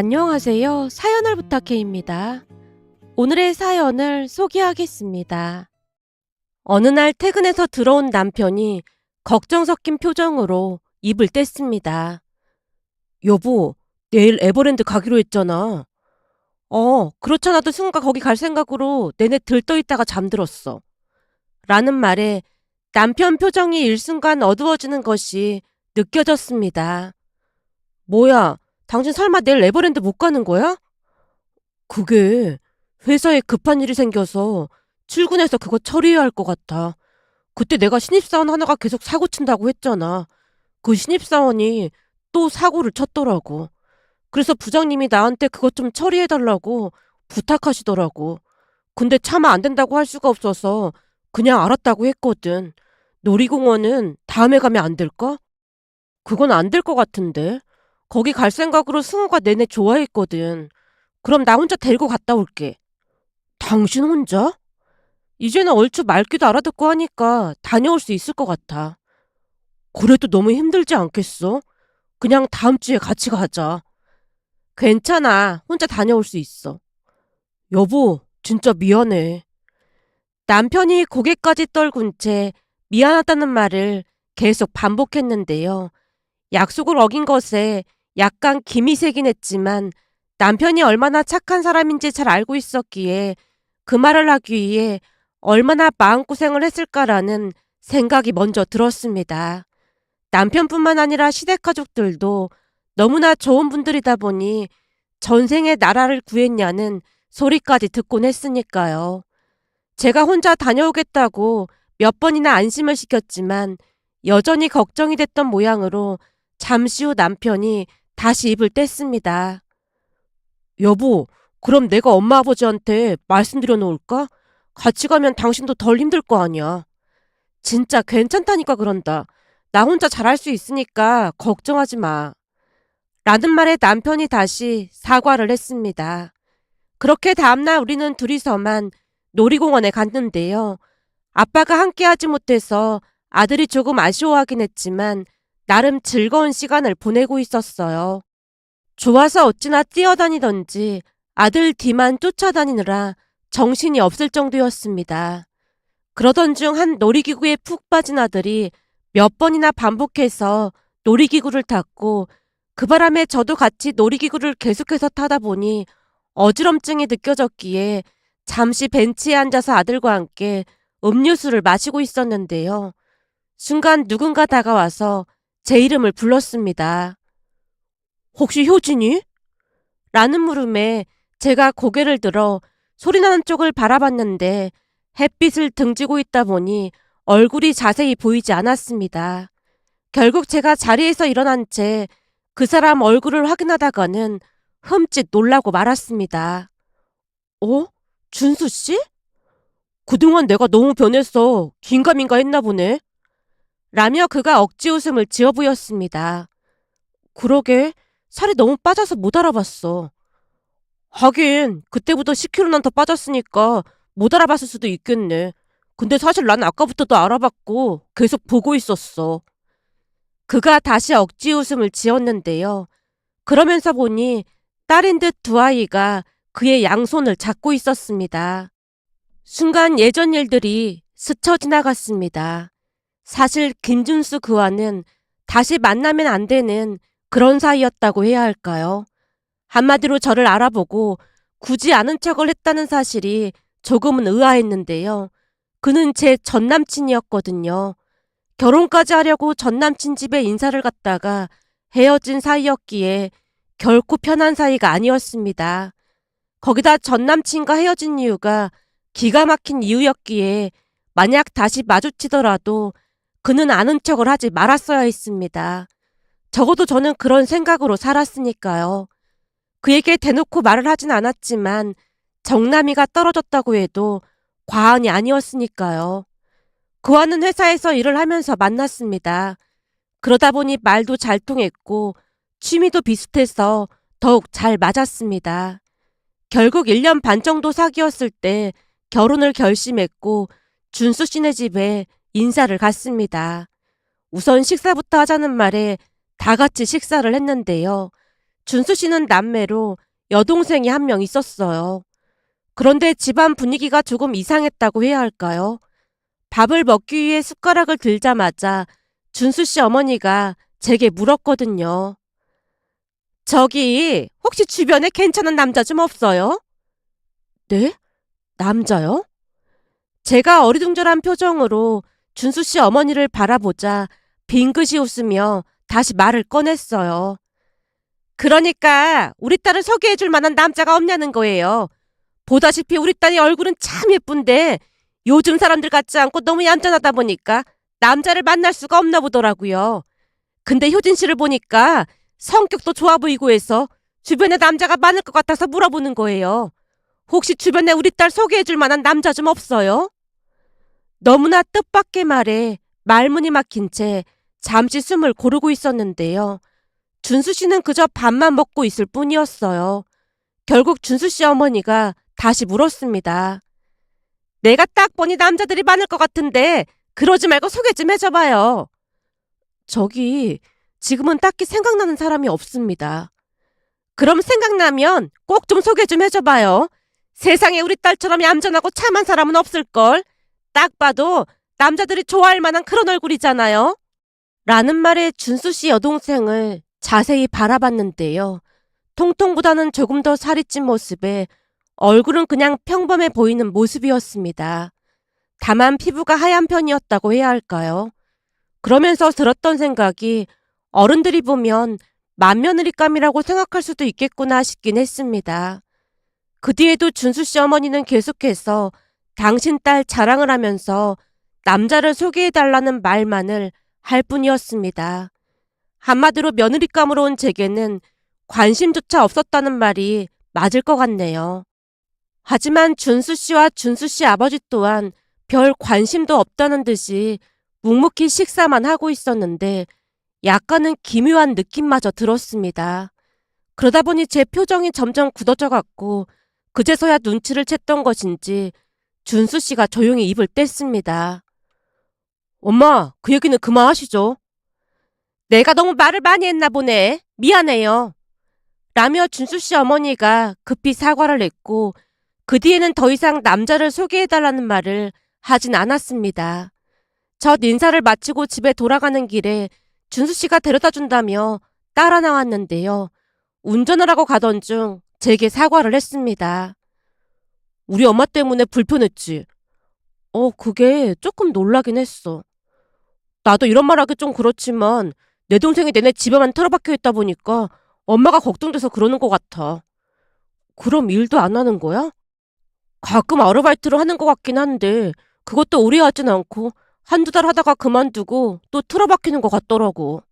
안녕하세요. 사연을 부탁해입니다. 오늘의 사연을 소개하겠습니다. 어느 날 퇴근해서 들어온 남편이 걱정 섞인 표정으로 입을 뗐습니다. 여보, 내일 에버랜드 가기로 했잖아. 그렇잖아도 승우가 거기 갈 생각으로 내내 들떠있다가 잠들었어. 라는 말에 남편 표정이 일순간 어두워지는 것이 느껴졌습니다. 뭐야, 당신 설마 내일 에버랜드 못 가는 거야? 그게 회사에 급한 일이 생겨서 출근해서 그거 처리해야 할 것 같아. 그때 내가 신입사원 하나가 계속 사고 친다고 했잖아. 그 신입사원이 또 사고를 쳤더라고. 그래서 부장님이 나한테 그것 좀 처리해달라고 부탁하시더라고. 근데 차마 안 된다고 할 수가 없어서 그냥 알았다고 했거든. 놀이공원은 다음에 가면 안 될까? 그건 안 될 것 같은데. 거기 갈 생각으로 승우가 내내 좋아했거든. 그럼 나 혼자 데리고 갔다 올게. 당신 혼자? 이제는 얼추 말귀도 알아듣고 하니까 다녀올 수 있을 것 같아. 그래도 너무 힘들지 않겠어? 그냥 다음 주에 같이 가자. 괜찮아. 혼자 다녀올 수 있어. 여보, 진짜 미안해. 남편이 고개까지 떨군 채 미안하다는 말을 계속 반복했는데요. 약속을 어긴 것에 약간 김이 새긴 했지만 남편이 얼마나 착한 사람인지 잘 알고 있었기에 그 말을 하기 위해 얼마나 마음고생을 했을까라는 생각이 먼저 들었습니다. 남편뿐만 아니라 시댁 가족들도 너무나 좋은 분들이다 보니 전생에 나라를 구했냐는 소리까지 듣곤 했으니까요. 제가 혼자 다녀오겠다고 몇 번이나 안심을 시켰지만 여전히 걱정이 됐던 모양으로 잠시 후 남편이 다시 입을 뗐습니다. 여보, 그럼 내가 엄마 아버지한테 말씀드려 놓을까? 같이 가면 당신도 덜 힘들 거 아니야. 진짜 괜찮다니까 그런다. 나 혼자 잘할 수 있으니까 걱정하지 마. 라는 말에 남편이 다시 사과를 했습니다. 그렇게 다음날 우리는 둘이서만 놀이공원에 갔는데요. 아빠가 함께하지 못해서 아들이 조금 아쉬워하긴 했지만 나름 즐거운 시간을 보내고 있었어요. 좋아서 어찌나 뛰어다니던지 아들 뒤만 쫓아다니느라 정신이 없을 정도였습니다. 그러던 중 한 놀이기구에 푹 빠진 아들이 몇 번이나 반복해서 놀이기구를 탔고 그 바람에 저도 같이 놀이기구를 계속해서 타다 보니 어지럼증이 느껴졌기에 잠시 벤치에 앉아서 아들과 함께 음료수를 마시고 있었는데요. 순간 누군가 다가와서 제 이름을 불렀습니다. 혹시 효진이? 라는 물음에 제가 고개를 들어 소리나는 쪽을 바라봤는데 햇빛을 등지고 있다 보니 얼굴이 자세히 보이지 않았습니다. 결국 제가 자리에서 일어난 채 그 사람 얼굴을 확인하다가는 흠칫 놀라고 말았습니다. 준수 씨? 그동안 내가 너무 변해서 긴가민가 했나 보네. 라며 그가 억지 웃음을 지어 보였습니다. 그러게, 살이 너무 빠져서 못 알아봤어. 하긴 그때부터 10kg나 더 빠졌으니까 못 알아봤을 수도 있겠네. 근데 사실 난 아까부터도 알아봤고 계속 보고 있었어. 그가 다시 억지 웃음을 지었는데요. 그러면서 보니 딸인 듯 두 아이가 그의 양손을 잡고 있었습니다. 순간 예전 일들이 스쳐 지나갔습니다. 사실 김준수 그와는 다시 만나면 안 되는 그런 사이였다고 해야 할까요? 한마디로 저를 알아보고 굳이 아는 척을 했다는 사실이 조금은 의아했는데요. 그는 제 전남친이었거든요. 결혼까지 하려고 전남친 집에 인사를 갔다가 헤어진 사이였기에 결코 편한 사이가 아니었습니다. 거기다 전남친과 헤어진 이유가 기가 막힌 이유였기에 만약 다시 마주치더라도 그는 아는 척을 하지 말았어야 했습니다. 적어도 저는 그런 생각으로 살았으니까요. 그에게 대놓고 말을 하진 않았지만 정남이가 떨어졌다고 해도 과언이 아니었으니까요. 그와는 회사에서 일을 하면서 만났습니다. 그러다 보니 말도 잘 통했고 취미도 비슷해서 더욱 잘 맞았습니다. 결국 1년 반 정도 사귀었을 때 결혼을 결심했고 준수 씨네 집에 인사를 갔습니다. 우선 식사부터 하자는 말에 다 같이 식사를 했는데요. 준수 씨는 남매로 여동생이 한 명 있었어요. 그런데 집안 분위기가 조금 이상했다고 해야 할까요? 밥을 먹기 위해 숟가락을 들자마자 준수 씨 어머니가 제게 물었거든요. 저기, 혹시 주변에 괜찮은 남자 좀 없어요? 네? 남자요? 제가 어리둥절한 표정으로 준수 씨 어머니를 바라보자 빙긋이 웃으며 다시 말을 꺼냈어요. 그러니까 우리 딸을 소개해줄 만한 남자가 없냐는 거예요. 보다시피 우리 딸이 얼굴은 참 예쁜데 요즘 사람들 같지 않고 너무 얌전하다 보니까 남자를 만날 수가 없나 보더라고요. 근데 효진 씨를 보니까 성격도 좋아 보이고 해서 주변에 남자가 많을 것 같아서 물어보는 거예요. 혹시 주변에 우리 딸 소개해줄 만한 남자 좀 없어요? 너무나 뜻밖의 말에 말문이 막힌 채 잠시 숨을 고르고 있었는데요. 준수 씨는 그저 밥만 먹고 있을 뿐이었어요. 결국 준수 씨 어머니가 다시 물었습니다. 내가 딱 보니 남자들이 많을 것 같은데 그러지 말고 소개 좀 해줘봐요. 저기 지금은 딱히 생각나는 사람이 없습니다. 그럼 생각나면 꼭 좀 소개 좀 해줘봐요. 세상에 우리 딸처럼 얌전하고 참한 사람은 없을걸. 딱 봐도 남자들이 좋아할 만한 그런 얼굴이잖아요. 라는 말에 준수 씨 여동생을 자세히 바라봤는데요. 통통보다는 조금 더 살이 찐 모습에 얼굴은 그냥 평범해 보이는 모습이었습니다. 다만 피부가 하얀 편이었다고 해야 할까요? 그러면서 들었던 생각이 어른들이 보면 맏며느리감이라고 생각할 수도 있겠구나 싶긴 했습니다. 그 뒤에도 준수 씨 어머니는 계속해서 당신 딸 자랑을 하면서 남자를 소개해달라는 말만을 할 뿐이었습니다. 한마디로 며느리감으로 온 제게는 관심조차 없었다는 말이 맞을 것 같네요. 하지만 준수 씨와 준수 씨 아버지 또한 별 관심도 없다는 듯이 묵묵히 식사만 하고 있었는데 약간은 기묘한 느낌마저 들었습니다. 그러다 보니 제 표정이 점점 굳어져 갔고 그제서야 눈치를 챘던 것인지 준수 씨가 조용히 입을 뗐습니다. 엄마, 그 얘기는 그만하시죠. 내가 너무 말을 많이 했나 보네. 미안해요. 라며 준수 씨 어머니가 급히 사과를 했고 그 뒤에는 더 이상 남자를 소개해달라는 말을 하진 않았습니다. 첫 인사를 마치고 집에 돌아가는 길에 준수 씨가 데려다 준다며 따라 나왔는데요. 운전을 하고 가던 중 제게 사과를 했습니다. 우리 엄마 때문에 불편했지. 그게 조금 놀라긴 했어. 나도 이런 말 하기 좀 그렇지만 내 동생이 내내 집에만 틀어박혀 있다 보니까 엄마가 걱정돼서 그러는 것 같아. 그럼 일도 안 하는 거야? 가끔 아르바이트를 하는 것 같긴 한데 그것도 오래 하진 않고 한두 달 하다가 그만두고 또 틀어박히는 것 같더라고.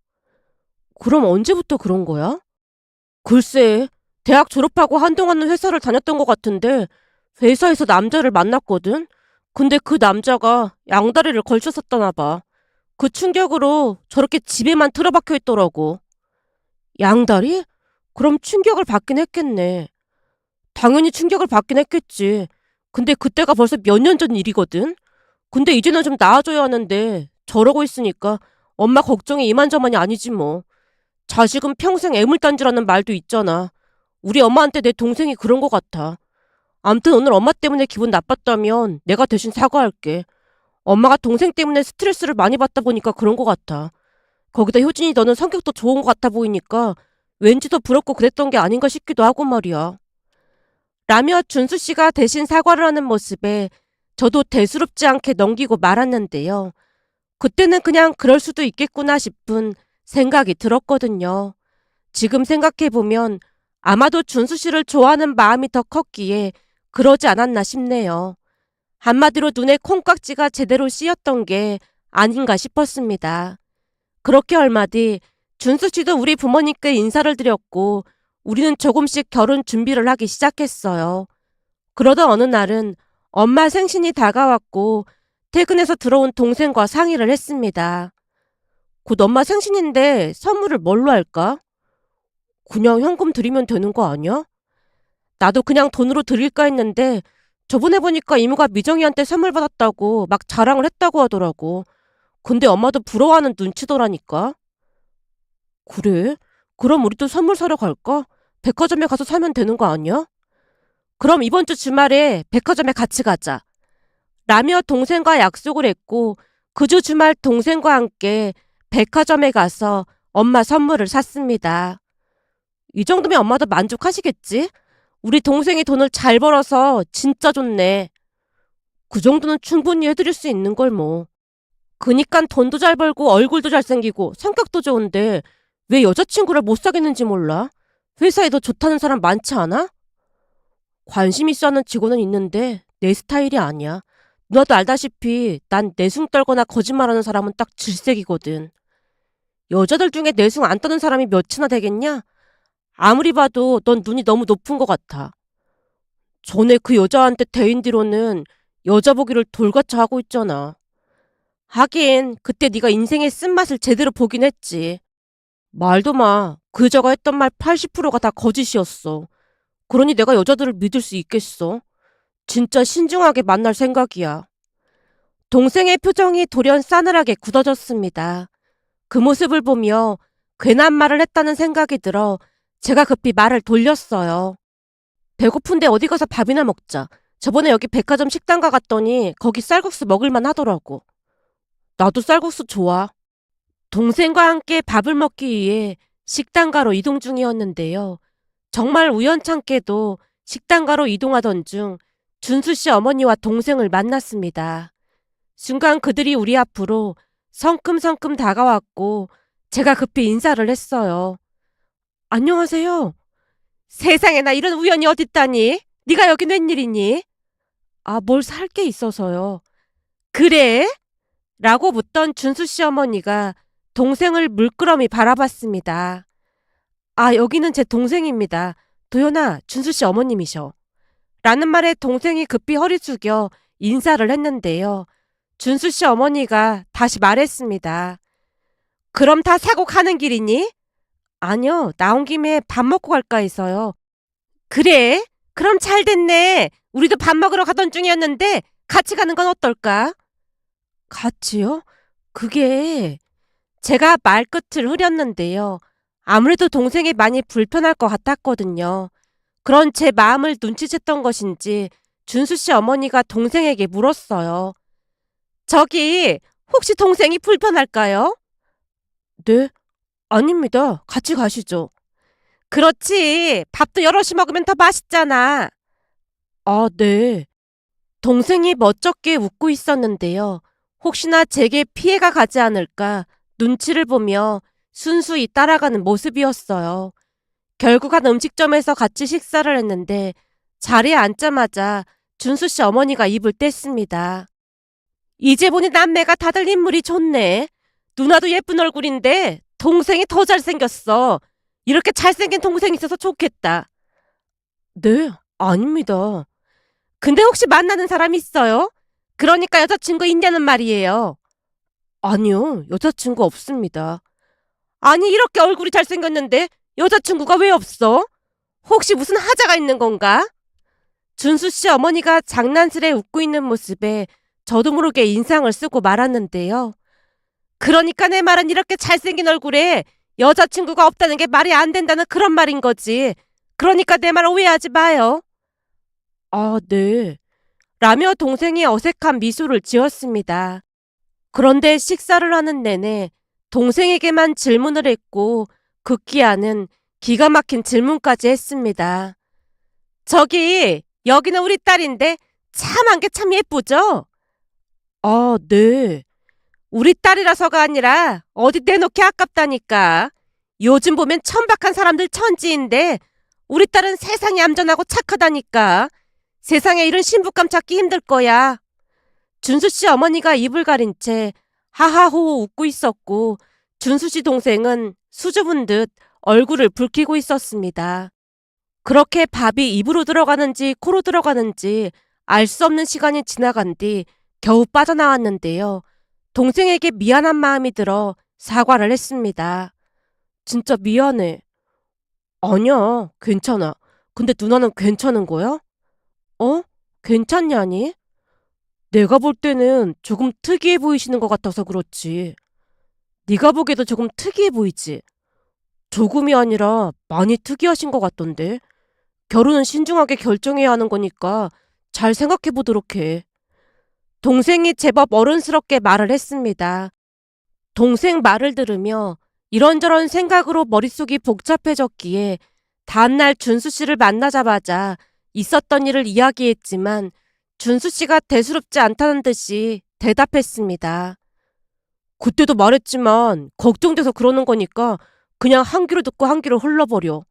그럼 언제부터 그런 거야? 글쎄, 대학 졸업하고 한동안은 회사를 다녔던 것 같은데 회사에서 남자를 만났거든? 근데 그 남자가 양다리를 걸쳤었다나 봐. 그 충격으로 저렇게 집에만 틀어박혀 있더라고. 양다리? 그럼 충격을 받긴 했겠네. 당연히 충격을 받긴 했겠지. 근데 그때가 벌써 몇 년 전 일이거든? 근데 이제는 좀 나아져야 하는데 저러고 있으니까 엄마 걱정이 이만저만이 아니지 뭐. 자식은 평생 애물단지라는 말도 있잖아. 우리 엄마한테 내 동생이 그런 것 같아. 암튼 오늘 엄마 때문에 기분 나빴다면 내가 대신 사과할게. 엄마가 동생 때문에 스트레스를 많이 받다 보니까 그런 것 같아. 거기다 효진이 너는 성격도 좋은 것 같아 보이니까 왠지 더 부럽고 그랬던 게 아닌가 싶기도 하고 말이야. 라며 준수 씨가 대신 사과를 하는 모습에 저도 대수롭지 않게 넘기고 말았는데요. 그때는 그냥 그럴 수도 있겠구나 싶은 생각이 들었거든요. 지금 생각해보면 아마도 준수 씨를 좋아하는 마음이 더 컸기에 그러지 않았나 싶네요. 한마디로 눈에 콩깍지가 제대로 씌었던 게 아닌가 싶었습니다. 그렇게 얼마 뒤 준수 씨도 우리 부모님께 인사를 드렸고 우리는 조금씩 결혼 준비를 하기 시작했어요. 그러던 어느 날은 엄마 생신이 다가왔고 퇴근해서 들어온 동생과 상의를 했습니다. 곧 엄마 생신인데 선물을 뭘로 할까? 그냥 현금 드리면 되는 거 아니야? 나도 그냥 돈으로 드릴까 했는데 저번에 보니까 이모가 미정이한테 선물 받았다고 막 자랑을 했다고 하더라고. 근데 엄마도 부러워하는 눈치더라니까. 그래? 그럼 우리도 선물 사러 갈까? 백화점에 가서 사면 되는 거 아니야? 그럼 이번 주 주말에 백화점에 같이 가자. 라며 동생과 약속을 했고 그 주 주말 동생과 함께 백화점에 가서 엄마 선물을 샀습니다. 이 정도면 엄마도 만족하시겠지? 우리 동생이 돈을 잘 벌어서 진짜 좋네. 그 정도는 충분히 해드릴 수 있는 걸 뭐. 그니깐 돈도 잘 벌고 얼굴도 잘생기고 성격도 좋은데 왜 여자친구를 못 사귀는지 몰라? 회사에 더 좋다는 사람 많지 않아? 관심 있어 하는 직원은 있는데 내 스타일이 아니야. 누나도 알다시피 난 내숭 떨거나 거짓말하는 사람은 딱 질색이거든. 여자들 중에 내숭 안 떠는 사람이 몇이나 되겠냐? 아무리 봐도 넌 눈이 너무 높은 것 같아. 전에 그 여자한테 대인 뒤로는 여자 보기를 돌같이 하고 있잖아. 하긴 그때 네가 인생의 쓴맛을 제대로 보긴 했지. 말도 마. 그 여자가 했던 말 80%가 다 거짓이었어. 그러니 내가 여자들을 믿을 수 있겠어? 진짜 신중하게 만날 생각이야. 동생의 표정이 돌연 싸늘하게 굳어졌습니다. 그 모습을 보며 괜한 말을 했다는 생각이 들어 제가 급히 말을 돌렸어요. 배고픈데 어디 가서 밥이나 먹자. 저번에 여기 백화점 식당 가갔더니 거기 쌀국수 먹을만 하더라고. 나도 쌀국수 좋아. 동생과 함께 밥을 먹기 위해 식당가로 이동 중이었는데요. 정말 우연찮게도 식당가로 이동하던 중 준수 씨 어머니와 동생을 만났습니다. 순간 그들이 우리 앞으로 성큼성큼 다가왔고 제가 급히 인사를 했어요. 안녕하세요. 세상에나 이런 우연이 어딨다니? 네가 여긴 웬일이니? 뭘 살 게 있어서요. 그래? 라고 묻던 준수 씨 어머니가 동생을 물끄러미 바라봤습니다. 여기는 제 동생입니다. 도연아, 준수 씨 어머님이셔. 라는 말에 동생이 급히 허리 숙여 인사를 했는데요. 준수 씨 어머니가 다시 말했습니다. 그럼 다 사고 가는 길이니? 아니요, 나온 김에 밥 먹고 갈까 해서요. 그래? 그럼 잘 됐네. 우리도 밥 먹으러 가던 중이었는데 같이 가는 건 어떨까? 같이요? 그게 제가 말끝을 흐렸는데요. 아무래도 동생이 많이 불편할 것 같았거든요. 그런 제 마음을 눈치챘던 것인지 준수 씨 어머니가 동생에게 물었어요. 저기 혹시 동생이 불편할까요? 네? 아닙니다. 같이 가시죠. 그렇지. 밥도 여럿이 먹으면 더 맛있잖아. 네. 동생이 멋쩍게 웃고 있었는데요. 혹시나 제게 피해가 가지 않을까 눈치를 보며 순수히 따라가는 모습이었어요. 결국 음식점에서 같이 식사를 했는데 자리에 앉자마자 준수 씨 어머니가 입을 뗐습니다. 이제 보니 남매가 다들 인물이 좋네. 누나도 예쁜 얼굴인데 동생이 더 잘생겼어. 이렇게 잘생긴 동생 있어서 좋겠다. 네, 아닙니다. 근데 혹시 만나는 사람 있어요? 그러니까 여자친구 있냐는 말이에요. 아니요, 여자친구 없습니다. 아니, 이렇게 얼굴이 잘생겼는데 여자친구가 왜 없어? 혹시 무슨 하자가 있는 건가? 준수 씨 어머니가 장난스레 웃고 있는 모습에 저도 모르게 인상을 쓰고 말았는데요. 그러니까 내 말은 이렇게 잘생긴 얼굴에 여자친구가 없다는 게 말이 안 된다는 그런 말인 거지. 그러니까 내 말 오해하지 마요. 네. 라며 동생이 어색한 미소를 지었습니다. 그런데 식사를 하는 내내 동생에게만 질문을 했고 극기야는 기가 막힌 질문까지 했습니다. 저기 여기는 우리 딸인데 참 한 게 참 예쁘죠? 네. 우리 딸이라서가 아니라 어디 내놓기 아깝다니까. 요즘 보면 천박한 사람들 천지인데 우리 딸은 세상이 얌전하고 착하다니까. 세상에 이런 신부감 찾기 힘들 거야. 준수 씨 어머니가 입을 가린 채 하하호호 웃고 있었고 준수 씨 동생은 수줍은 듯 얼굴을 붉히고 있었습니다. 그렇게 밥이 입으로 들어가는지 코로 들어가는지 알 수 없는 시간이 지나간 뒤 겨우 빠져나왔는데요. 동생에게 미안한 마음이 들어 사과를 했습니다. 진짜 미안해. 아니야, 괜찮아. 근데 누나는 괜찮은 거야? 괜찮냐니? 내가 볼 때는 조금 특이해 보이시는 것 같아서 그렇지. 네가 보기에도 조금 특이해 보이지? 조금이 아니라 많이 특이하신 것 같던데. 결혼은 신중하게 결정해야 하는 거니까 잘 생각해 보도록 해. 동생이 제법 어른스럽게 말을 했습니다. 동생 말을 들으며 이런저런 생각으로 머릿속이 복잡해졌기에 다음날 준수 씨를 만나자마자 있었던 일을 이야기했지만 준수 씨가 대수롭지 않다는 듯이 대답했습니다. 그때도 말했지만 걱정돼서 그러는 거니까 그냥 한 귀로 듣고 한 귀로 흘러버려.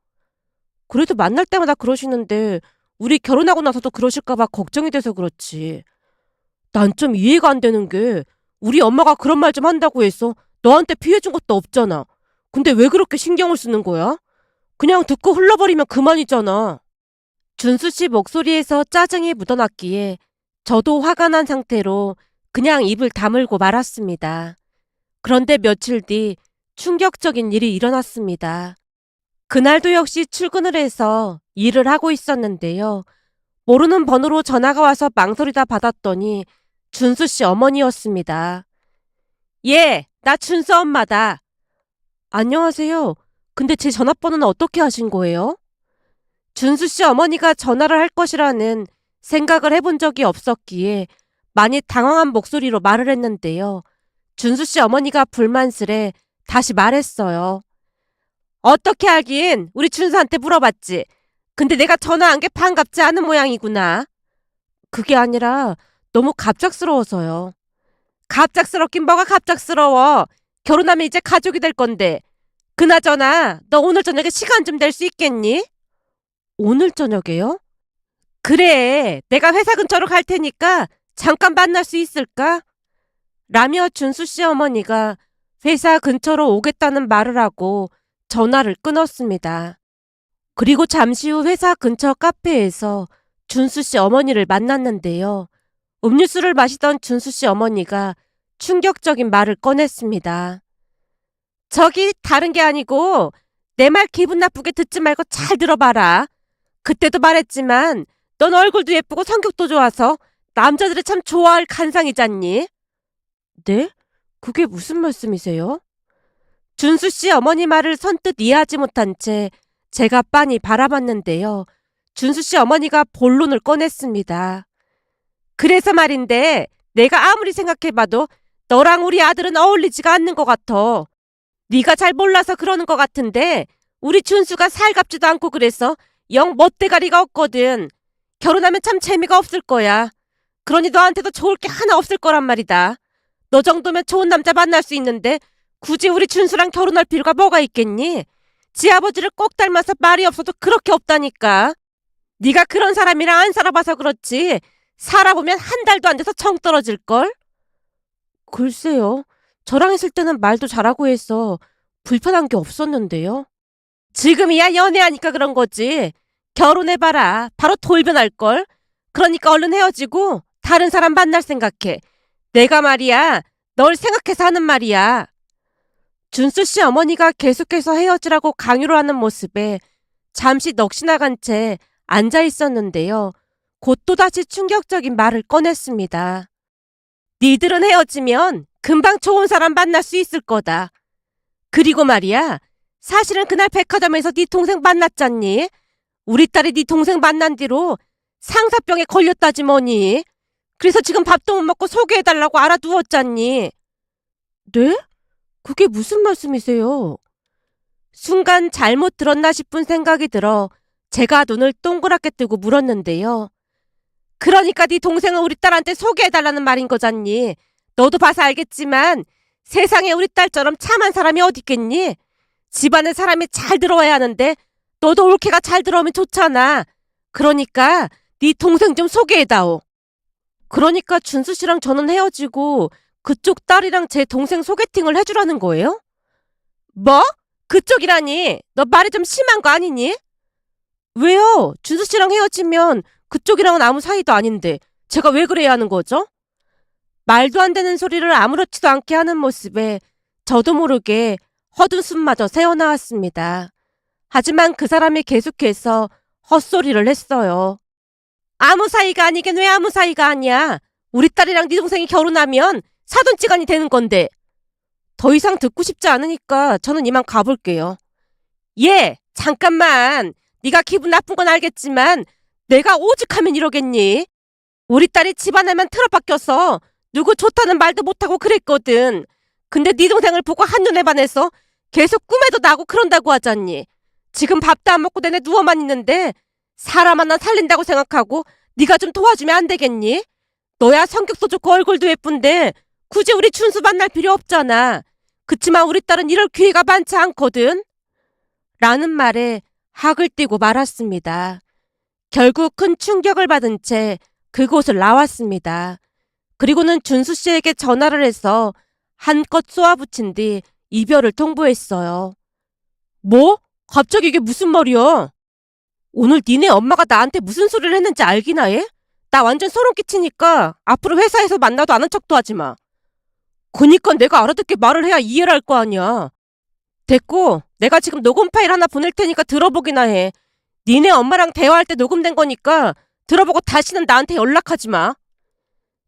그래도 만날 때마다 그러시는데 우리 결혼하고 나서도 그러실까봐 걱정이 돼서 그렇지. 난 좀 이해가 안 되는 게 우리 엄마가 그런 말 좀 한다고 해서 너한테 피해준 것도 없잖아. 근데 왜 그렇게 신경을 쓰는 거야? 그냥 듣고 흘러버리면 그만이잖아. 준수 씨 목소리에서 짜증이 묻어났기에 저도 화가 난 상태로 그냥 입을 다물고 말았습니다. 그런데 며칠 뒤 충격적인 일이 일어났습니다. 그날도 역시 출근을 해서 일을 하고 있었는데요. 모르는 번호로 전화가 와서 망설이다 받았더니 준수 씨 어머니였습니다. 예, 나 준수 엄마다. 안녕하세요. 근데 제 전화번호는 어떻게 하신 거예요? 준수 씨 어머니가 전화를 할 것이라는 생각을 해본 적이 없었기에 많이 당황한 목소리로 말을 했는데요. 준수 씨 어머니가 불만스레 다시 말했어요. 어떻게 하긴 우리 준수한테 물어봤지. 근데 내가 전화한 게 반갑지 않은 모양이구나. 그게 아니라 너무 갑작스러워서요. 갑작스럽긴 뭐가 갑작스러워. 결혼하면 이제 가족이 될 건데. 그나저나 너 오늘 저녁에 시간 좀 낼 수 있겠니? 오늘 저녁에요? 그래, 내가 회사 근처로 갈 테니까 잠깐 만날 수 있을까? 라며 준수 씨 어머니가 회사 근처로 오겠다는 말을 하고 전화를 끊었습니다. 그리고 잠시 후 회사 근처 카페에서 준수 씨 어머니를 만났는데요. 음료수를 마시던 준수 씨 어머니가 충격적인 말을 꺼냈습니다. 저기 다른 게 아니고 내 말 기분 나쁘게 듣지 말고 잘 들어봐라. 그때도 말했지만 넌 얼굴도 예쁘고 성격도 좋아서 남자들이 참 좋아할 간상이잖니. 네? 그게 무슨 말씀이세요? 준수 씨 어머니 말을 선뜻 이해하지 못한 채 제가 빤히 바라봤는데요. 준수 씨 어머니가 본론을 꺼냈습니다. 그래서 말인데 내가 아무리 생각해봐도 너랑 우리 아들은 어울리지가 않는 것 같아. 네가 잘 몰라서 그러는 것 같은데 우리 준수가 살갑지도 않고 그래서 영 멋대가리가 없거든. 결혼하면 참 재미가 없을 거야. 그러니 너한테도 좋을 게 하나 없을 거란 말이다. 너 정도면 좋은 남자 만날 수 있는데 굳이 우리 준수랑 결혼할 필요가 뭐가 있겠니? 지 아버지를 꼭 닮아서 말이 없어도 그렇게 없다니까. 네가 그런 사람이랑 안 살아봐서 그렇지 살아보면 한 달도 안 돼서 정 떨어질걸? 글쎄요. 저랑 있을 때는 말도 잘하고 해서 불편한 게 없었는데요. 지금이야 연애하니까 그런 거지. 결혼해봐라. 바로 돌변할걸. 그러니까 얼른 헤어지고 다른 사람 만날 생각해. 내가 말이야. 널 생각해서 하는 말이야. 준수 씨 어머니가 계속해서 헤어지라고 강요를 하는 모습에 잠시 넋이 나간 채 앉아 있었는데요. 곧 또다시 충격적인 말을 꺼냈습니다. 니들은 헤어지면 금방 좋은 사람 만날 수 있을 거다. 그리고 말이야. 사실은 그날 백화점에서 네 동생 만났잖니? 우리 딸이 네 동생 만난 뒤로 상사병에 걸렸다지 뭐니? 그래서 지금 밥도 못 먹고 소개해달라고 알아두었잖니? 네? 그게 무슨 말씀이세요? 순간 잘못 들었나 싶은 생각이 들어 제가 눈을 동그랗게 뜨고 물었는데요. 그러니까 네 동생은 우리 딸한테 소개해달라는 말인 거잖니. 너도 봐서 알겠지만 세상에 우리 딸처럼 참한 사람이 어딨겠니? 집안에 사람이 잘 들어와야 하는데 너도 올케가 잘 들어오면 좋잖아. 그러니까 네 동생 좀 소개해다오. 그러니까 준수 씨랑 저는 헤어지고 그쪽 딸이랑 제 동생 소개팅을 해주라는 거예요? 뭐? 그쪽이라니? 너 말이 좀 심한 거 아니니? 왜요? 준수 씨랑 헤어지면 그쪽이랑은 아무 사이도 아닌데 제가 왜 그래야 하는 거죠? 말도 안 되는 소리를 아무렇지도 않게 하는 모습에 저도 모르게 헛웃음마저 새어나왔습니다. 하지만 그 사람이 계속해서 헛소리를 했어요. 아무 사이가 아니긴 왜 아무 사이가 아니야. 우리 딸이랑 네 동생이 결혼하면 사돈지간이 되는 건데. 더 이상 듣고 싶지 않으니까 저는 이만 가볼게요. 얘, 잠깐만. 네가 기분 나쁜 건 알겠지만 내가 오죽하면 이러겠니? 우리 딸이 집안에만 틀어박혀서 누구 좋다는 말도 못하고 그랬거든. 근데 네 동생을 보고 한눈에 반해서 계속 꿈에도 나고 그런다고 하잖니. 지금 밥도 안 먹고 내내 누워만 있는데 사람 하나 살린다고 생각하고 네가 좀 도와주면 안 되겠니? 너야 성격도 좋고 얼굴도 예쁜데 굳이 우리 준수 만날 필요 없잖아. 그치만 우리 딸은 이럴 기회가 많지 않거든. 라는 말에 학을 띠고 말았습니다. 결국 큰 충격을 받은 채 그곳을 나왔습니다. 그리고는 준수 씨에게 전화를 해서 한껏 쏘아붙인 뒤 이별을 통보했어요. 뭐? 갑자기 이게 무슨 말이야? 오늘 니네 엄마가 나한테 무슨 소리를 했는지 알기나 해? 나 완전 소름 끼치니까 앞으로 회사에서 만나도 아는 척도 하지 마. 그니까 내가 알아듣게 말을 해야 이해를 할 거 아니야. 됐고, 내가 지금 녹음 파일 하나 보낼 테니까 들어보기나 해. 니네 엄마랑 대화할 때 녹음된 거니까 들어보고 다시는 나한테 연락하지 마.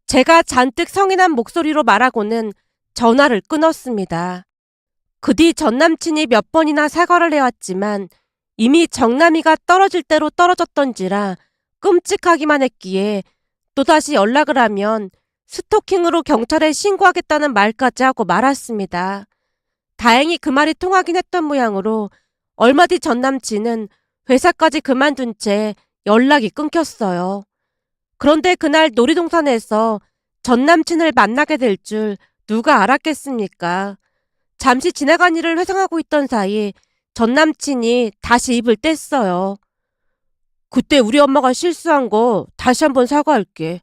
제가 잔뜩 성이 난 목소리로 말하고는 전화를 끊었습니다. 그 뒤 전남친이 몇 번이나 사과를 해왔지만 이미 정남이가 떨어질 대로 떨어졌던지라 끔찍하기만 했기에 또다시 연락을 하면 스토킹으로 경찰에 신고하겠다는 말까지 하고 말았습니다. 다행히 그 말이 통하긴 했던 모양으로 얼마 뒤 전남친은 회사까지 그만둔 채 연락이 끊겼어요. 그런데 그날 놀이동산에서 전남친을 만나게 될 줄 누가 알았겠습니까? 잠시 지나간 일을 회상하고 있던 사이 전남친이 다시 입을 뗐어요. 그때 우리 엄마가 실수한 거 다시 한번 사과할게.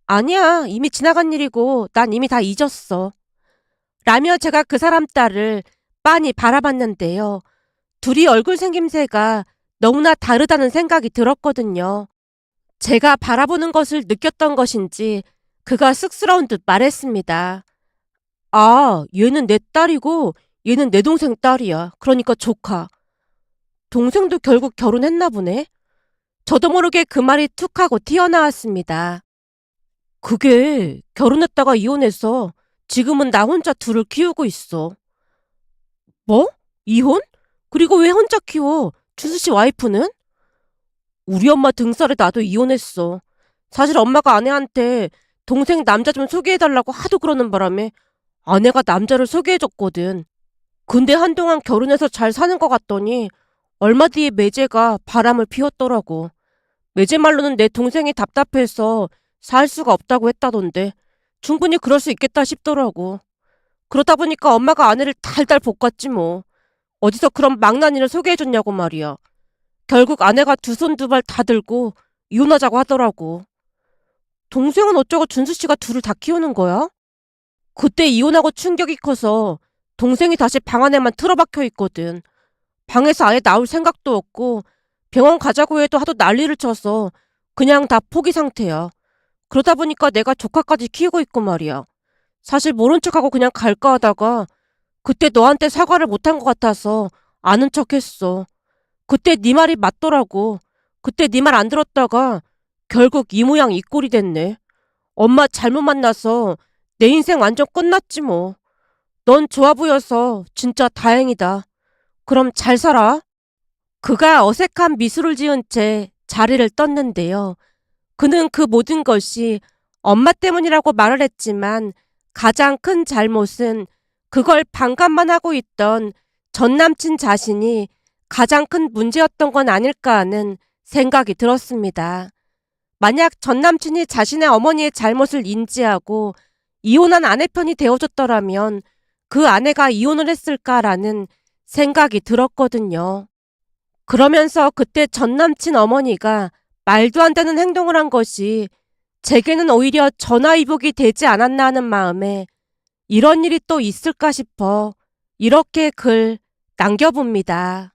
아니야, 이미 지나간 일이고 난 이미 다 잊었어. 라며 제가 그 사람 딸을 빤히 바라봤는데요. 둘이 얼굴 생김새가 너무나 다르다는 생각이 들었거든요. 제가 바라보는 것을 느꼈던 것인지 그가 쑥스러운 듯 말했습니다. 아, 얘는 내 딸이고 얘는 내 동생 딸이야. 그러니까 조카. 동생도 결국 결혼했나 보네. 저도 모르게 그 말이 툭 하고 튀어나왔습니다. 그게 결혼했다가 이혼해서 지금은 나 혼자 둘을 키우고 있어. 뭐? 이혼? 그리고 왜 혼자 키워? 준수 씨 와이프는? 우리 엄마 등살에 나도 이혼했어. 사실 엄마가 아내한테 동생 남자 좀 소개해달라고 하도 그러는 바람에 아내가 남자를 소개해줬거든. 근데 한동안 결혼해서 잘 사는 것 같더니 얼마 뒤에 매제가 바람을 피웠더라고. 매제 말로는 내 동생이 답답해서 살 수가 없다고 했다던데 충분히 그럴 수 있겠다 싶더라고. 그러다 보니까 엄마가 아내를 달달 볶았지 뭐. 어디서 그런 망나니를 소개해줬냐고 말이야. 결국 아내가 두 손 두 발 다 들고 이혼하자고 하더라고. 동생은 어쩌고 준수 씨가 둘을 다 키우는 거야? 그때 이혼하고 충격이 커서 동생이 다시 방 안에만 틀어박혀 있거든. 방에서 아예 나올 생각도 없고 병원 가자고 해도 하도 난리를 쳐서 그냥 다 포기 상태야. 그러다 보니까 내가 조카까지 키우고 있고 말이야. 사실 모른 척하고 그냥 갈까 하다가 그때 너한테 사과를 못한 것 같아서 아는 척했어. 그때 네 말이 맞더라고. 그때 네 말 안 들었다가 결국 이 모양 이 꼴이 됐네. 엄마 잘못 만나서 내 인생 완전 끝났지 뭐. 넌 좋아 보여서 진짜 다행이다. 그럼 잘 살아. 그가 어색한 미소를 지은 채 자리를 떴는데요. 그는 그 모든 것이 엄마 때문이라고 말을 했지만 가장 큰 잘못은 그걸 반감만 하고 있던 전 남친 자신이 가장 큰 문제였던 건 아닐까 하는 생각이 들었습니다. 만약 전 남친이 자신의 어머니의 잘못을 인지하고 이혼한 아내 편이 되어줬더라면 그 아내가 이혼을 했을까라는 생각이 들었거든요. 그러면서 그때 전 남친 어머니가 말도 안 되는 행동을 한 것이 제게는 오히려 전화위복이 되지 않았나 하는 마음에 이런 일이 또 있을까 싶어 이렇게 글 남겨봅니다.